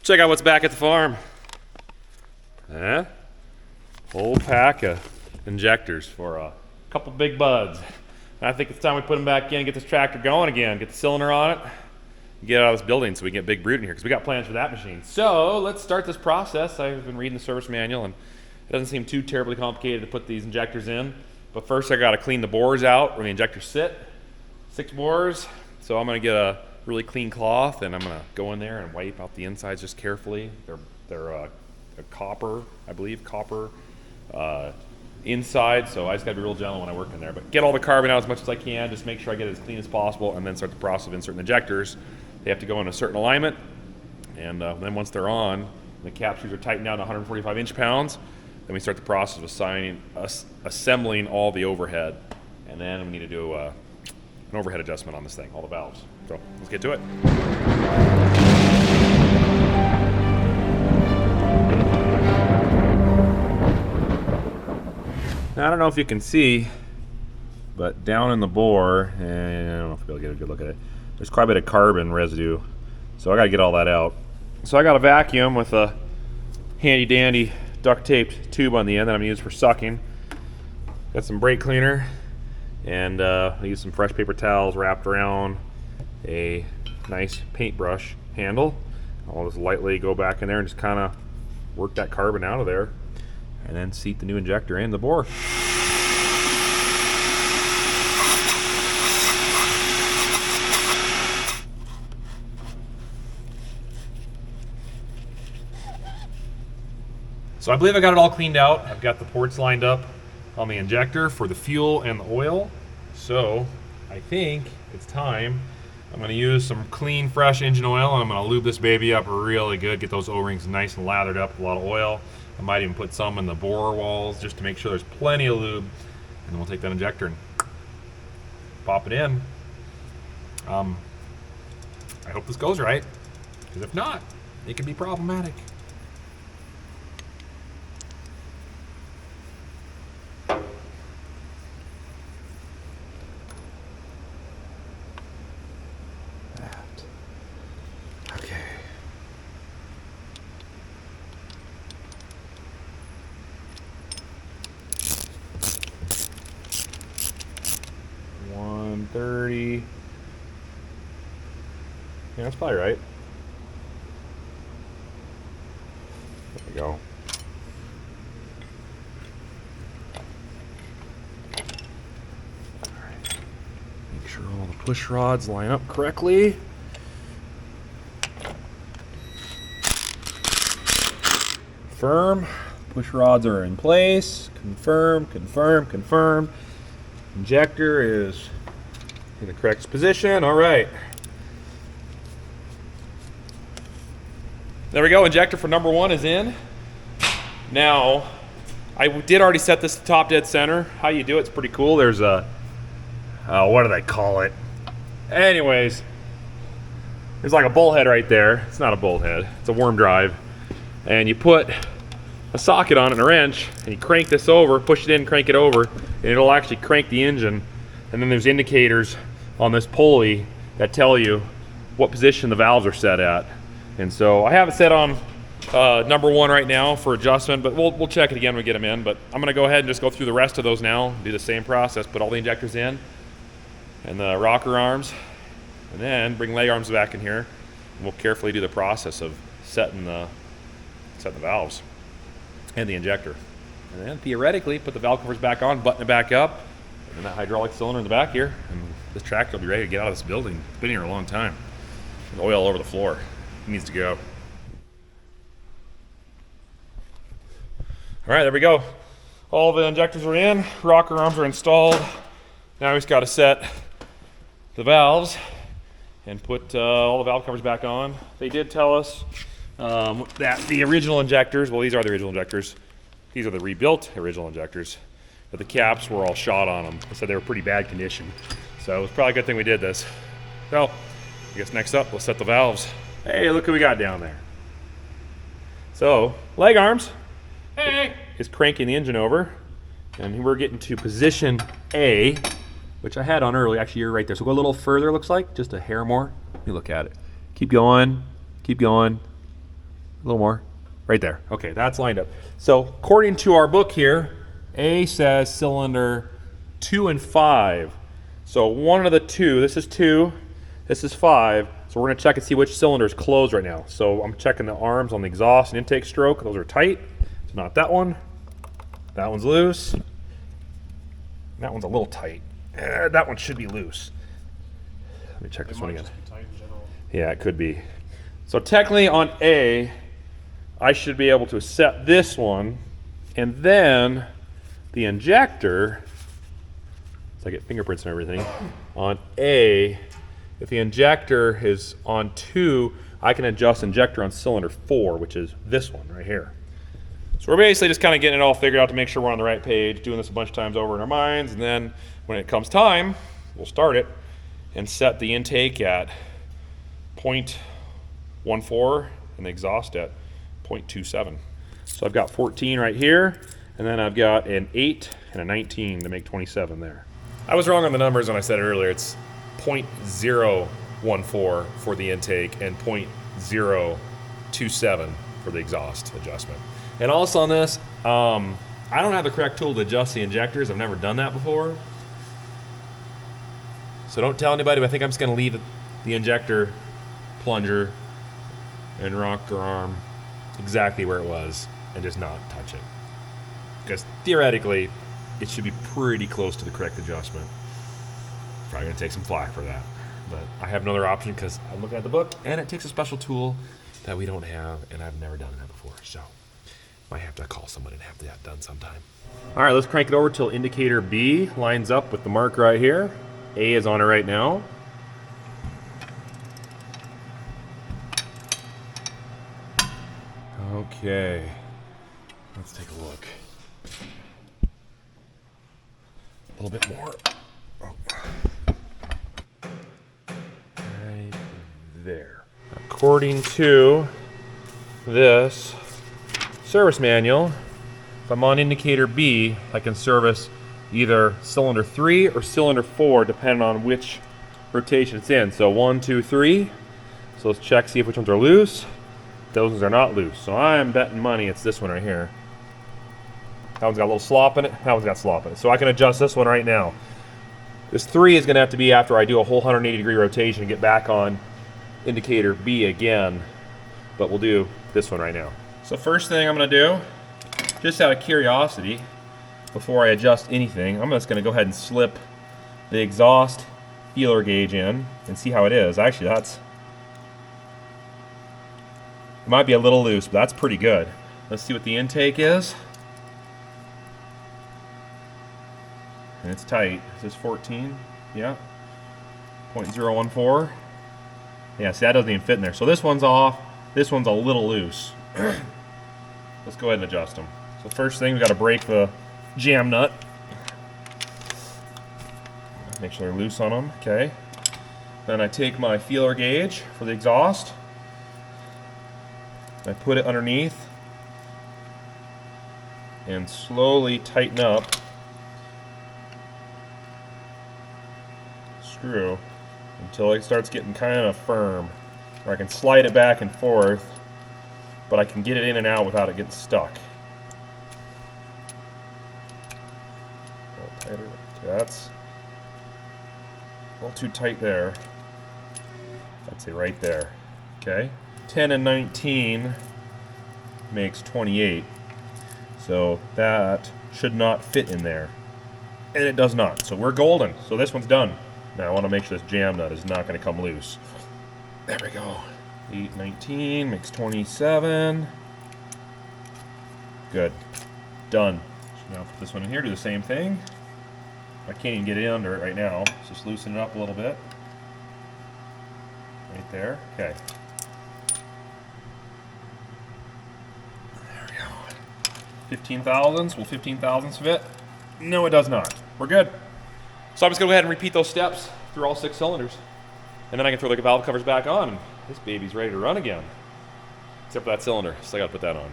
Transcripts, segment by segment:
Check out what's back at the farm. Whole pack of injectors for a couple big buds. I think it's time we put them back in, get this tractor going again, get the cylinder on it, get out of this building so we can get big brood in here, because we got plans for that machine. So let's start this process. I've been reading the service manual, and it doesn't seem too terribly complicated to put these injectors in. But first I got to clean the bores out where the injectors sit. 6 bores. So I'm going to get a really clean cloth, and I'm going to go in there and wipe out the insides just carefully. They're copper, I believe, copper inside, so I just got to be real gentle when I work in there. But get all the carbon out as much as I can, just make sure I get it as clean as possible, and then start the process of inserting the injectors. They have to go in a certain alignment, and then once they're on, the cap screws are tightened down to 145 inch-pounds. Then we start the process of assembling all the overhead, and then we need to do an overhead adjustment on this thing, all the valves. So let's get to it. Now, I don't know if you can see, but down in the bore, and I don't know if you'll be able to get a good look at it, there's quite a bit of carbon residue, so I got to get all that out. So I got a vacuum with a handy dandy duct taped tube on the end that I'm going to use for sucking. Got some brake cleaner, and I use some fresh paper towels wrapped around a nice paintbrush handle. I'll just lightly go back in there and just kind of work that carbon out of there, and then seat the new injector in the bore. So I believe I got it all cleaned out. I've got the ports lined up on the injector for the fuel and the oil. So I think it's time. I'm going to use some clean, fresh engine oil, and I'm going to lube this baby up really good, get those O-rings nice and lathered up with a lot of oil. I might even put some in the bore walls just to make sure there's plenty of lube. And then we'll take that injector and pop it in. I hope this goes right, because if not, it could be problematic. Okay. $130. Yeah, that's probably right. There we go. Alright. Make sure all the push rods line up correctly. Confirm. Push rods are in place. Confirm, confirm, confirm. Injector is in the correct position. All right. There we go. Injector for number 1 is in. Now, I did already set this to top dead center. How you do it's pretty cool. There's a, what do they call it? Anyways, there's like a bolt head right there. It's not a bolt head. It's a worm drive. And you put a socket on it and a wrench, and you crank this over, push it in, crank it over, and it'll actually crank the engine. And then there's indicators on this pulley that tell you what position the valves are set at. And so I have it set on number 1 right now for adjustment, but we'll check it again when we get them in. But I'm gonna go ahead and just go through the rest of those now, do the same process, put all the injectors in, and the rocker arms, and then bring leg arms back in here, and we'll carefully do the process of setting the valves and the injector. And then theoretically put the valve covers back on, button it back up, and then that hydraulic cylinder in the back here, and this tractor will be ready to get out of this building. It's been here a long time. There's oil all over the floor. It needs to go. All right, there we go. All the injectors are in, rocker arms are installed. Now we just got to set the valves and put all the valve covers back on. They did tell us that the original injectors, well, these are the original injectors. These are the rebuilt original injectors, but the caps were all shot on them. They said they were pretty bad condition. So it was probably a good thing we did this. So I guess next up, we'll set the valves. Hey, look who we got down there. So leg arms, hey, is cranking the engine over, and we're getting to position A, which I had on early. Actually, you're right there. So go a little further, looks like, just a hair more. Let me look at it. Keep going, keep going. A little more. Right there. Okay, that's lined up. So according to our book here, A says cylinder 2 and 5. So one of the two, this is 2, this is 5. So we're gonna check and see which cylinder is closed right now. So I'm checking the arms on the exhaust and intake stroke. Those are tight. So not that one. That one's loose. That one's a little tight. That one should be loose. Let me check this one again. Yeah, it could be. So technically on A, I should be able to set this one, and then the injector, so I get fingerprints and everything, on A, if the injector is on 2, I can adjust injector on cylinder 4, which is this one right here. So we're basically just kind of getting it all figured out to make sure we're on the right page, doing this a bunch of times over in our minds, and then when it comes time, we'll start it and set the intake at 0.14 and the exhaust at 0.27. So I've got 14 right here, and then I've got an 8 and a 19 to make 27 there. I was wrong on the numbers when I said it earlier. It's 0.014 for the intake and 0.027 for the exhaust adjustment. And also on this, I don't have the correct tool to adjust the injectors. I've never done that before. So don't tell anybody, but I think I'm just gonna leave the injector plunger and rocker arm exactly where it was and just not touch it. Because theoretically, it should be pretty close to the correct adjustment. Probably gonna take some flack for that. But I have another option because I'm looking at the book and it takes a special tool that we don't have and I've never done that before. So might have to call someone and have that done sometime. All right, let's crank it over till indicator B lines up with the mark right here. A is on it right now. Okay, let's take a look. A little bit more. Oh. Right there. According to this service manual, if I'm on indicator B, I can service either cylinder 3 or cylinder 4, depending on which rotation it's in. So 1, 2, 3. So let's check, see if which ones are loose. Those ones are not loose. So I'm betting money it's this one right here. That one's got a little slop in it. That one's got slop in it. So I can adjust this one right now. This 3 is going to have to be after I do a whole 180-degree rotation and get back on indicator B again. But we'll do this one right now. So first thing I'm going to do, just out of curiosity, before I adjust anything, I'm just going to go ahead and slip the exhaust feeler gauge in and see how it is. Actually, it might be a little loose, but that's pretty good. Let's see what the intake is. And it's tight. Is this 14? Yeah. 0.014. Yeah, see, that doesn't even fit in there. So this one's off. This one's a little loose. Let's go ahead and adjust them. So first thing, we got to break the jam nut. Make sure they're loose on them. Okay. Then I take my feeler gauge for the exhaust. I put it underneath and slowly tighten up. Screw until it starts getting kind of firm, where I can slide it back and forth, but I can get it in and out without it getting stuck. A little tighter. That's a little too tight there. I'd say right there. Okay. 10 and 19 makes 28. So that should not fit in there. And it does not. So we're golden. So this one's done. Now I want to make sure this jam nut is not going to come loose. There we go. 8, 19 makes 27. Good. Done. So now put this one in here, do the same thing. I can't even get it under it right now. Just loosen it up a little bit. Right there. Okay. There we go. 15 thousandths. Will 15 thousandths fit? No, it does not. We're good. So I'm just going to go ahead and repeat those steps through all 6 cylinders. And then I can throw the valve covers back on, and this baby's ready to run again. Except for that cylinder, so I got to put that on.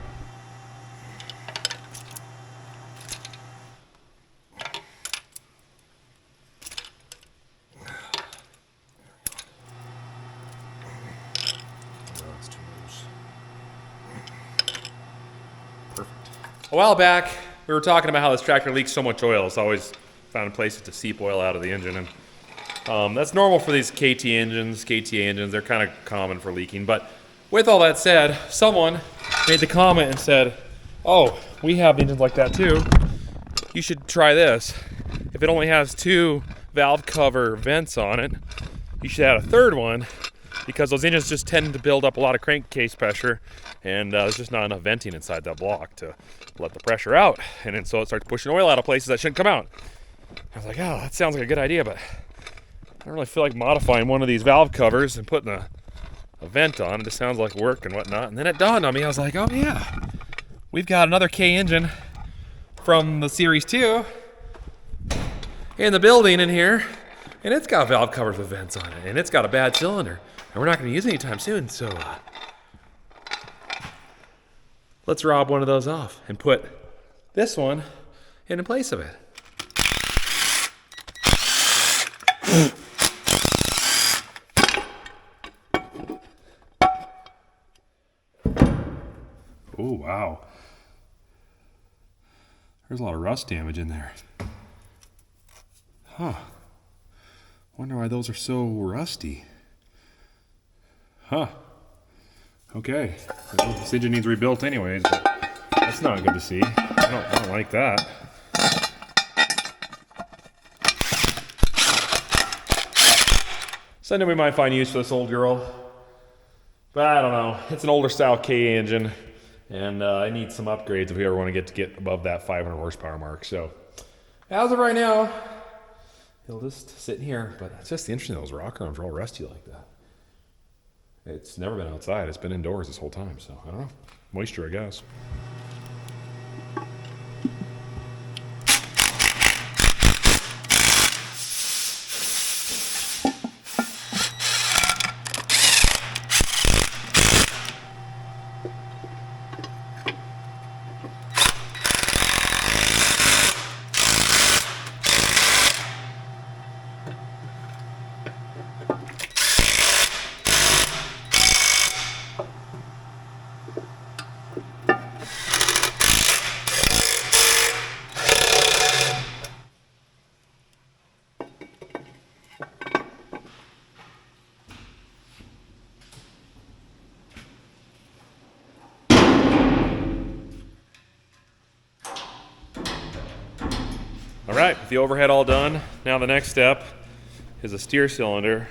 Oh, it's too loose. A while back, we were talking about how this tractor leaks so much oil. It's always found places to seep oil out of the engine. And that's normal for these KTA engines. They're kind of common for leaking. But with all that said, someone made the comment and said, oh, we have engines like that too. You should try this. If it only has 2 valve cover vents on it, you should add a third one, because those engines just tend to build up a lot of crankcase pressure, and there's just not enough venting inside that block to let the pressure out, and then so it starts pushing oil out of places that shouldn't come out. I was like, oh, that sounds like a good idea, but I don't really feel like modifying one of these valve covers and putting a vent on. It just sounds like work and whatnot. And then it dawned on me, I was like, oh yeah, we've got another K engine from the Series 2 in the building in here, and it's got valve covers with vents on it, and it's got a bad cylinder, and we're not going to use it anytime soon, so let's rob one of those off and put this one in place of it. Oh, wow. There's a lot of rust damage in there. Huh. Wonder why those are so rusty. Huh. Okay. Well, this engine needs rebuilt anyways, but that's not good to see. I don't like that. Someday we might find use for this old girl. But I don't know. It's an older style K engine, and it needs some upgrades if we ever want to get above that 500 horsepower mark. So as of right now, it'll just sit in here. But it's just interesting, those rocker arms are all rusty like that. It's never been outside. It's been indoors this whole time. So I don't know. Moisture, I guess. All right, with the overhead all done, now the next step is a steer cylinder.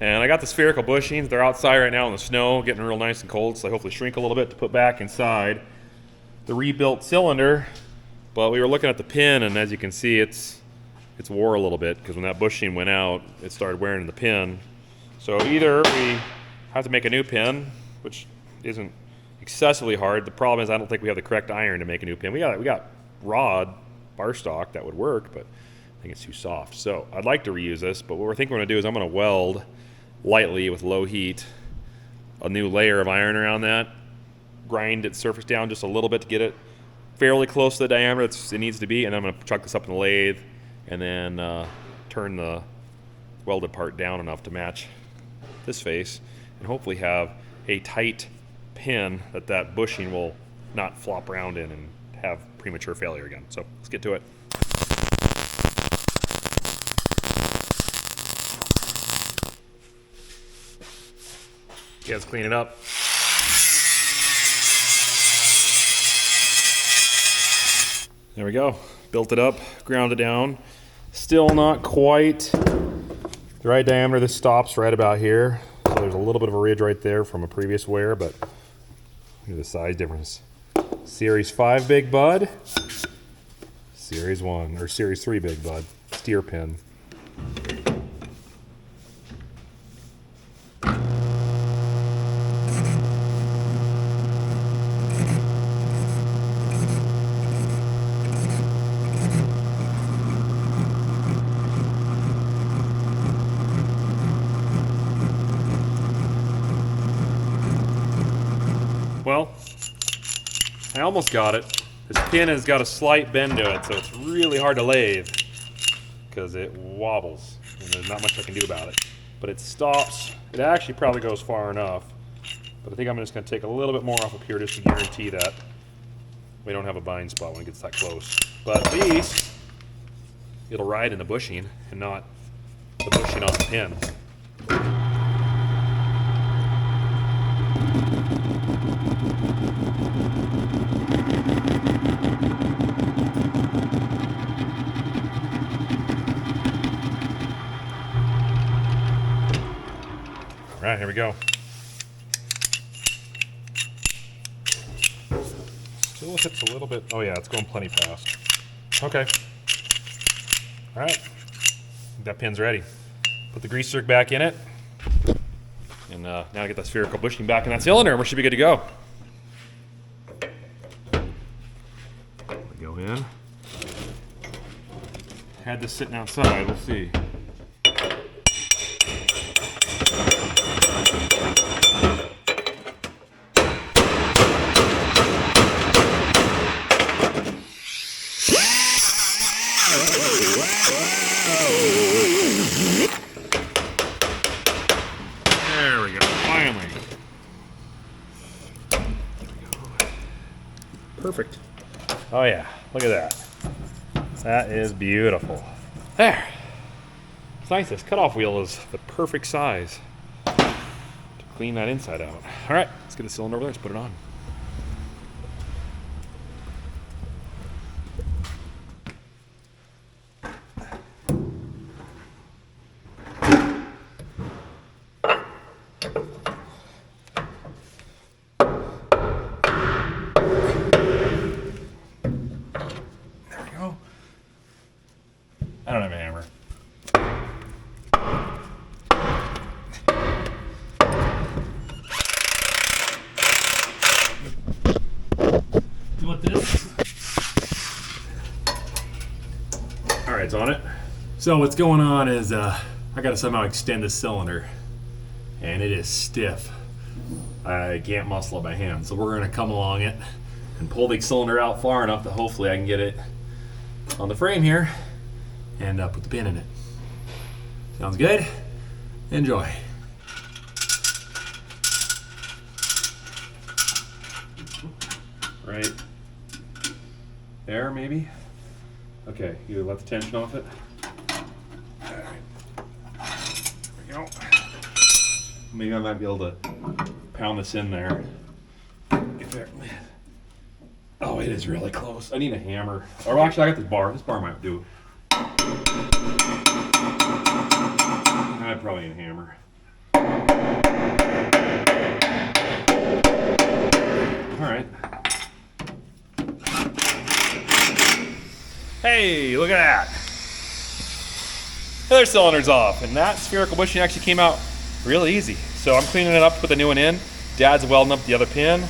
And I got the spherical bushings. They're outside right now in the snow, getting real nice and cold, so they hopefully shrink a little bit to put back inside the rebuilt cylinder. But we were looking at the pin, and as you can see, it's wore a little bit, because when that bushing went out, it started wearing the pin. So either we have to make a new pin, which isn't excessively hard. The problem is I don't think we have the correct iron to make a new pin. We got rod bar stock that would work, but I think it's too soft. So I'd like to reuse this, but what we're thinking we're going to do is I'm going to weld lightly with low heat a new layer of iron around that, grind its surface down just a little bit to get it fairly close to the diameter it needs to be, and I'm going to chuck this up in the lathe and then turn the welded part down enough to match this face, and hopefully have a tight pin that bushing will not flop around in and have premature failure again. So let's get to it. Yeah, let's clean it up. There we go. Built it up, ground it down. Still not quite the right diameter. This stops right about here. So there's a little bit of a ridge right there from a previous wear, but look at the size difference. Series 5 Big Bud, Series 1, or Series 3 Big Bud, steer pin. Well, I almost got it. This pin has got a slight bend to it, so it's really hard to lathe because it wobbles and there's not much I can do about it. But it stops. It actually probably goes far enough, but I think I'm just going to take a little bit more off up here just to guarantee that We don't have a bind spot when it gets that close. But at least it'll ride in the bushing and not the bushing on the pin. All right, here we go. Still hits a little bit. Oh yeah, it's going plenty fast. Okay. All right. That pin's ready. Put the grease zerk back in it. And now I get that spherical bushing back in that cylinder and we should be good to go. Go in. Had this sitting outside. Let's see. There we go, finally. Perfect. Oh yeah, look at that. That is beautiful. There. It's nice, this cutoff wheel is the perfect size to clean that inside out. All right, let's get the cylinder over there, let's put it on. I don't have a hammer. You want this? All right, it's on it. So what's going on is I got to somehow extend the cylinder, and it is stiff. I can't muscle it by hand, so we're going to come along it and pull the cylinder out far enough that hopefully I can get it on the frame here and put the pin in it. Sounds good? Enjoy. Right there, maybe? Okay, you let the tension off it. All right. There we go. Maybe I might be able to pound this in there. If there. Oh, it is really close. I need a hammer. Or actually, I got this bar. This bar might do. I probably need a hammer. All right. Hey, look at that. The other cylinder's off, and that spherical bushing actually came out real easy. So I'm cleaning it up to put the new one in. Dad's welding up the other pin,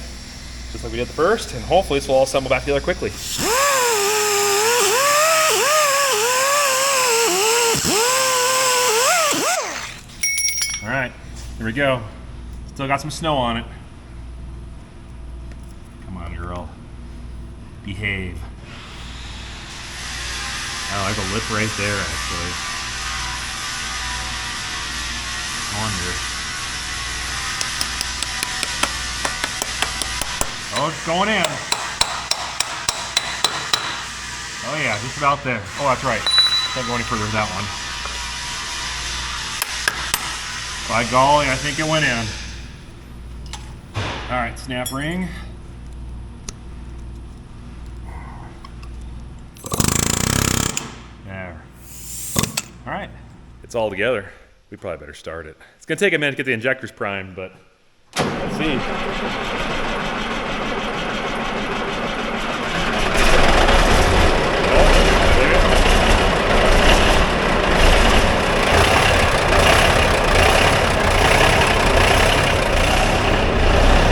just like we did the first, and hopefully this will all assemble back together quickly. All right, here we go. Still got some snow on it. Come on, girl. Behave. I like the lip right there, actually. Come on, here. Oh, it's going in. Oh yeah, just about there. Oh, that's right. Can't go any further with that one. By golly, I think it went in. All right, snap ring. There. All right, it's all together. We probably better start it. It's gonna take a minute to get the injectors primed, but let's see.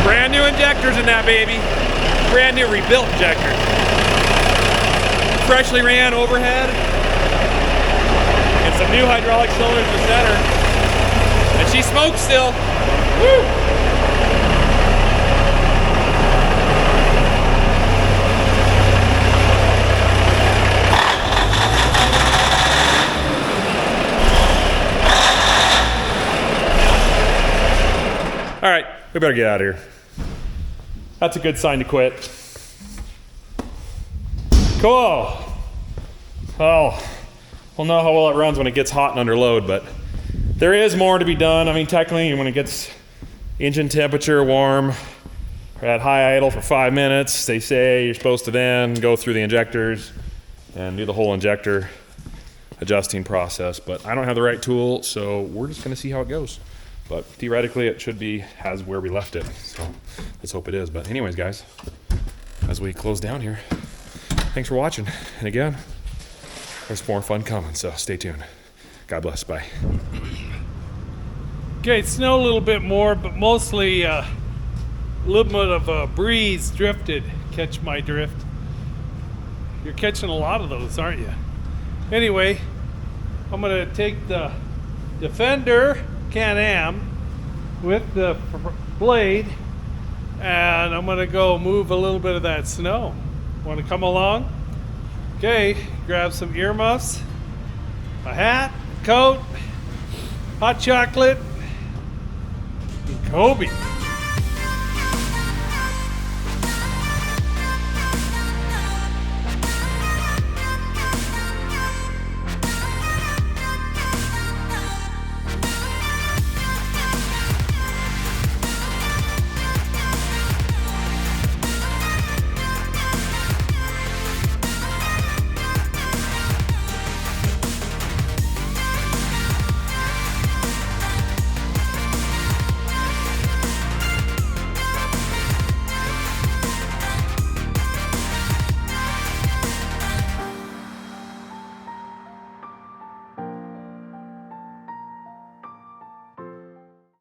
Brand new injectors in that baby. Brand new rebuilt injectors. Freshly ran overhead. And some new hydraulic cylinders in the center. And she smokes still. Woo! All right, we better get out of here. That's a good sign to quit. Cool. Oh, we'll know how well it runs when it gets hot and under load, but there is more to be done. I mean, technically, when it gets engine temperature warm, or at high idle for 5 minutes, they say you're supposed to then go through the injectors and do the whole injector adjusting process, but I don't have the right tool, so we're just gonna see how it goes. But theoretically, it should be as where we left it, so let's hope it is. But anyways, guys, as we close down here, thanks for watching. And again, there's more fun coming, so stay tuned. God bless, bye. Okay, it snowed a little bit more, but mostly a little bit of a breeze drifted. Catch my drift. You're catching a lot of those, aren't you? Anyway, I'm gonna take the Defender Can-Am with the blade, and I'm gonna go move a little bit of that snow. Want to come along? Okay, grab some earmuffs, a hat, coat, hot chocolate, and Kobe.